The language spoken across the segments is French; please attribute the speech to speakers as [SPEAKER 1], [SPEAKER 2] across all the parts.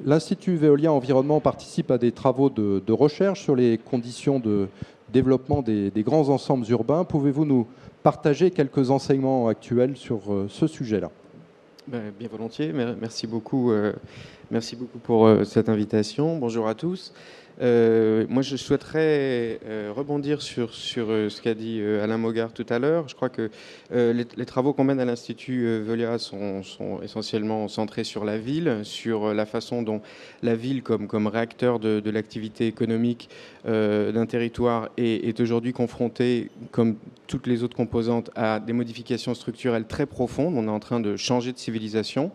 [SPEAKER 1] L'Institut Veolia Environnement participe à des travaux de recherche sur les conditions de développement des grands ensembles urbains. Pouvez-vous nous partager quelques enseignements actuels sur ce sujet-là?
[SPEAKER 2] Bien volontiers. Merci beaucoup pour cette invitation. Bonjour à tous. Moi, je souhaiterais rebondir sur ce qu'a dit Alain Mogart tout à l'heure. Je crois que les travaux qu'on mène à l'Institut Veolia sont essentiellement centrés sur la ville, sur la façon dont la ville, comme réacteur de l'activité économique d'un territoire, est aujourd'hui confrontée, comme toutes les autres composantes, à des modifications structurelles très profondes. On est en train de changer de civilisation.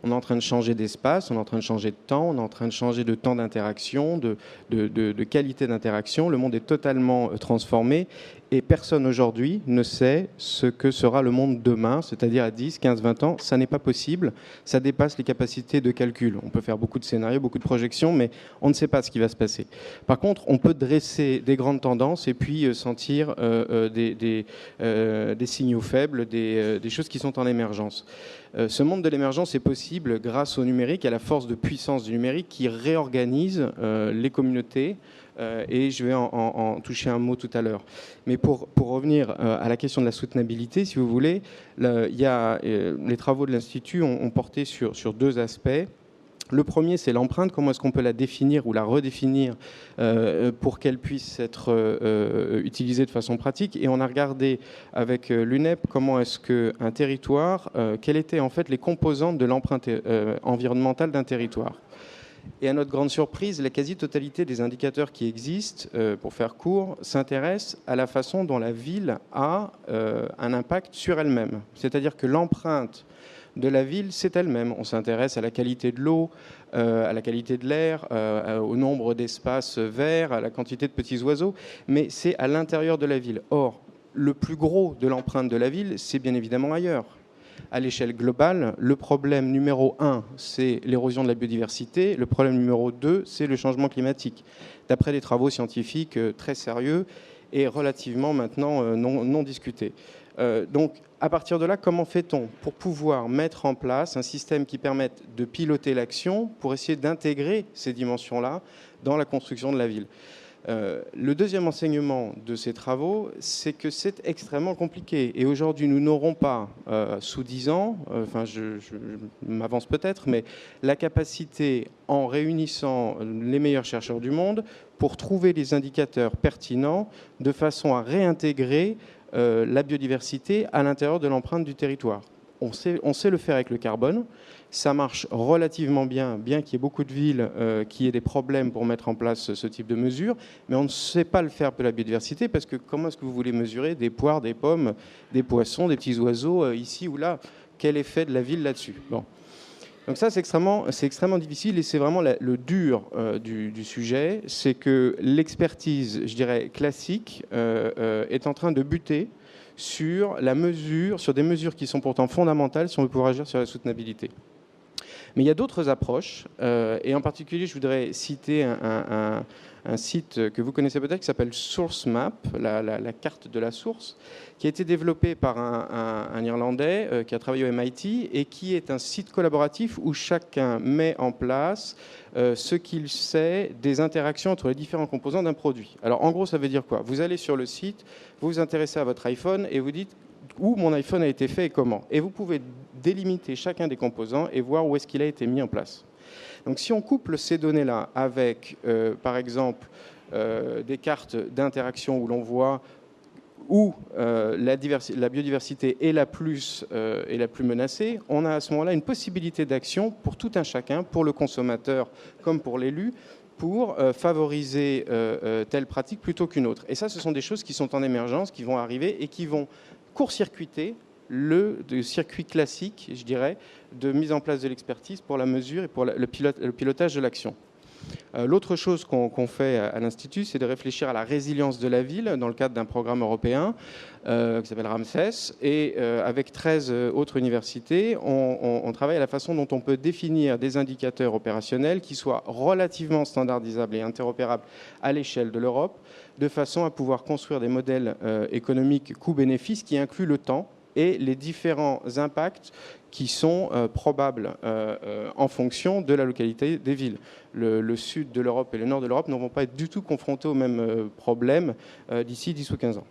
[SPEAKER 2] On est en train de changer d'espace, on est en train de changer de temps, on est en train de changer de temps d'interaction, de qualité d'interaction. Le monde est totalement transformé et personne aujourd'hui ne sait ce que sera le monde demain, c'est-à-dire à 10, 15, 20 ans. Ça n'est pas possible, ça dépasse les capacités de calcul. On peut faire beaucoup de scénarios, beaucoup de projections, mais on ne sait pas ce qui va se passer. Par contre, on peut dresser des grandes tendances et puis sentir des signaux faibles, des choses qui sont en émergence. Ce monde de l'émergence est possible grâce au numérique, à la force de puissance du numérique qui réorganise les communautés. Et je vais en toucher un mot tout à l'heure. Mais pour revenir à la question de la soutenabilité, si vous voulez, les travaux de l'Institut ont porté sur deux aspects. Le premier, c'est l'empreinte. Comment est-ce qu'on peut la définir ou la redéfinir pour qu'elle puisse être utilisée de façon pratique? Et on a regardé avec l'UNEP comment est-ce qu'un territoire, quelles étaient en fait les composantes de l'empreinte environnementale d'un territoire. Et à notre grande surprise, la quasi-totalité des indicateurs qui existent, pour faire court, s'intéressent à la façon dont la ville a un impact sur elle-même. C'est-à-dire que l'empreinte de la ville, c'est elle-même. On s'intéresse à la qualité de l'eau, à la qualité de l'air, au nombre d'espaces verts, à la quantité de petits oiseaux, mais c'est à l'intérieur de la ville. Or, le plus gros de l'empreinte de la ville, c'est bien évidemment ailleurs. À l'échelle globale, le problème numéro 1, c'est l'érosion de la biodiversité. Le problème numéro 2, c'est le changement climatique. D'après des travaux scientifiques très sérieux et relativement maintenant non discutés. Donc, à partir de là, comment fait-on pour pouvoir mettre en place un système qui permette de piloter l'action pour essayer d'intégrer ces dimensions-là dans la construction de la ville? Le deuxième enseignement de ces travaux, c'est que c'est extrêmement compliqué. Et aujourd'hui, nous n'aurons pas, sous 10 ans, je m'avance peut-être, mais la capacité, en réunissant les meilleurs chercheurs du monde, pour trouver les indicateurs pertinents de façon à réintégrer la biodiversité à l'intérieur de l'empreinte du territoire. On sait le faire avec le carbone. Ça marche relativement bien qu'il y ait beaucoup de villes qui aient des problèmes pour mettre en place ce type de mesures, mais on ne sait pas le faire pour la biodiversité, parce que comment est-ce que vous voulez mesurer des poires, des pommes, des poissons, des petits oiseaux ici ou là? Quel effet de la ville là-dessus? Bon. Donc ça, c'est extrêmement difficile, et c'est vraiment le dur du sujet, c'est que l'expertise, je dirais, classique est en train de buter sur des mesures qui sont pourtant fondamentales si on veut pouvoir agir sur la soutenabilité. Mais il y a d'autres approches, et en particulier, je voudrais citer un site que vous connaissez peut-être qui s'appelle SourceMap, la carte de la source, qui a été développé par un Irlandais qui a travaillé au MIT et qui est un site collaboratif où chacun met en place ce qu'il sait des interactions entre les différents composants d'un produit. Alors en gros, ça veut dire quoi? Vous allez sur le site, vous vous intéressez à votre iPhone et vous dites où mon iPhone a été fait et comment. Et vous pouvez délimiter chacun des composants et voir où est-ce qu'il a été mis en place. Donc si on couple ces données-là avec, par exemple, des cartes d'interaction où l'on voit où la biodiversité est la plus menacée, on a à ce moment-là une possibilité d'action pour tout un chacun, pour le consommateur comme pour l'élu, pour favoriser telle pratique plutôt qu'une autre. Et ça, ce sont des choses qui sont en émergence, qui vont arriver et qui vont court-circuiter le circuit classique, je dirais, de mise en place de l'expertise pour la mesure et pour le pilotage de l'action. L'autre chose qu'on fait à l'Institut, c'est de réfléchir à la résilience de la ville dans le cadre d'un programme européen qui s'appelle Ramsès. Et avec 13 autres universités, on travaille à la façon dont on peut définir des indicateurs opérationnels qui soient relativement standardisables et interopérables à l'échelle de l'Europe, de façon à pouvoir construire des modèles économiques coût-bénéfice qui incluent le temps, et les différents impacts qui sont probables en fonction de la localité des villes. Le sud de l'Europe et le nord de l'Europe ne vont pas être du tout confrontés aux mêmes problèmes d'ici 10 ou 15 ans.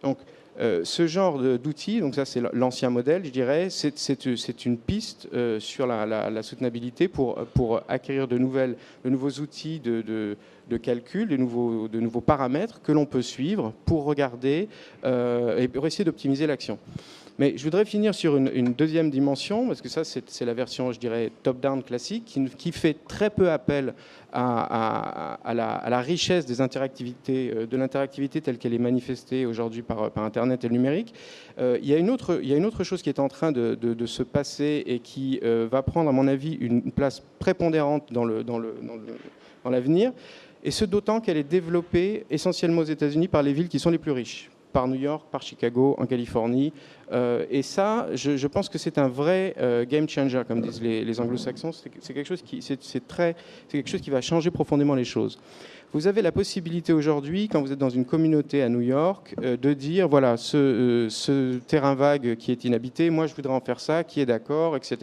[SPEAKER 2] Donc, ce genre d'outils, donc ça c'est l'ancien modèle, je dirais, c'est une piste sur la soutenabilité pour acquérir de nouveaux outils de calcul, de nouveaux paramètres que l'on peut suivre pour regarder et pour essayer d'optimiser l'action. Mais je voudrais finir sur une deuxième dimension, parce que ça, c'est la version, je dirais, top-down classique, qui fait très peu appel à la richesse des interactivités, de l'interactivité telle qu'elle est manifestée aujourd'hui par Internet et le numérique. Il y a une autre chose qui est en train de se passer et qui va prendre, à mon avis, une place prépondérante dans l'avenir, et ce d'autant qu'elle est développée essentiellement aux États-Unis par les villes qui sont les plus riches, par New York, par Chicago, en Californie. Et ça, je pense que c'est un vrai game changer, comme disent les anglo-saxons. C'est quelque chose qui va changer profondément les choses. Vous avez la possibilité aujourd'hui, quand vous êtes dans une communauté à New York, de dire, voilà, ce terrain vague qui est inhabité, moi je voudrais en faire ça, qui est d'accord, etc.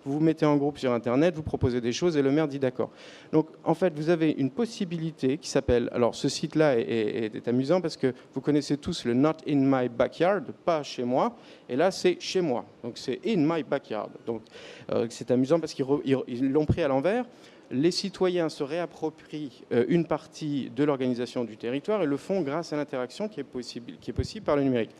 [SPEAKER 2] Vous vous mettez en groupe sur Internet, vous proposez des choses et le maire dit d'accord. Donc en fait, vous avez une possibilité qui s'appelle, alors ce site-là est amusant parce que vous connaissez tous le Not in my backyard, pas chez moi, et là c'est chez moi, donc c'est in my backyard. Donc c'est amusant parce qu'ils l'ont pris à l'envers. Les citoyens se réapproprient une partie de l'organisation du territoire et le font grâce à l'interaction qui est possible par le numérique.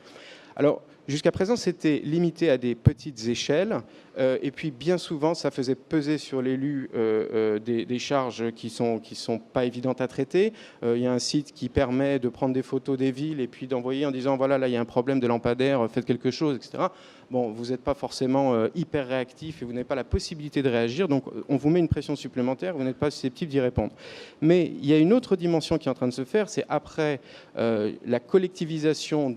[SPEAKER 2] Alors, jusqu'à présent, c'était limité à des petites échelles, et puis bien souvent, ça faisait peser sur l'élu des charges qui sont pas évidentes à traiter. Il y a un site qui permet de prendre des photos des villes et puis d'envoyer en disant, voilà, là, il y a un problème de lampadaire, faites quelque chose, etc. Bon, vous n'êtes pas forcément hyper réactif et vous n'avez pas la possibilité de réagir, donc on vous met une pression supplémentaire, vous n'êtes pas susceptible d'y répondre. Mais il y a une autre dimension qui est en train de se faire, c'est après la collectivisation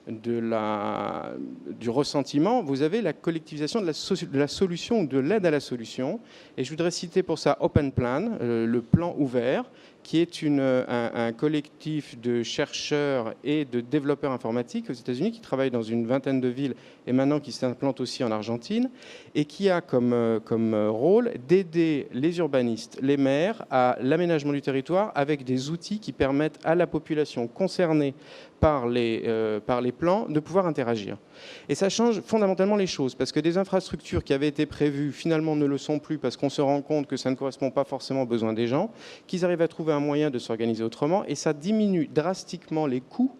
[SPEAKER 2] du ressentiment, vous avez la collectivisation de la solution ou de l'aide à la solution. Et je voudrais citer pour ça Open Plan, le plan ouvert, qui est un collectif de chercheurs et de développeurs informatiques aux États-Unis qui travaillent dans une vingtaine de villes et maintenant qui s'implantent aussi en Argentine et qui a comme rôle d'aider les urbanistes, les maires à l'aménagement du territoire avec des outils qui permettent à la population concernée par les plans de pouvoir interagir. Et ça change fondamentalement les choses parce que des infrastructures qui avaient été prévues finalement ne le sont plus parce qu'on se rend compte que ça ne correspond pas forcément aux besoins des gens, qu'ils arrivent à trouver un moyen de s'organiser autrement et ça diminue drastiquement les coûts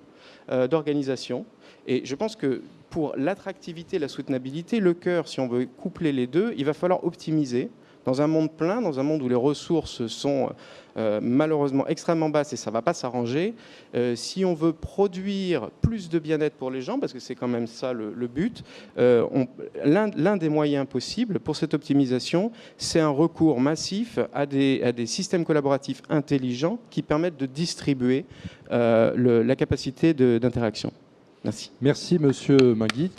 [SPEAKER 2] d'organisation. Et je pense que pour l'attractivité, la soutenabilité, le cœur, si on veut coupler les deux, il va falloir optimiser. Dans un monde plein, dans un monde où les ressources sont malheureusement extrêmement basses et ça ne va pas s'arranger, si on veut produire plus de bien-être pour les gens, parce que c'est quand même ça le but, l'un des moyens possibles pour cette optimisation, c'est un recours massif à des systèmes collaboratifs intelligents qui permettent de distribuer la capacité d'interaction. Merci.
[SPEAKER 1] Merci, Monsieur Magui.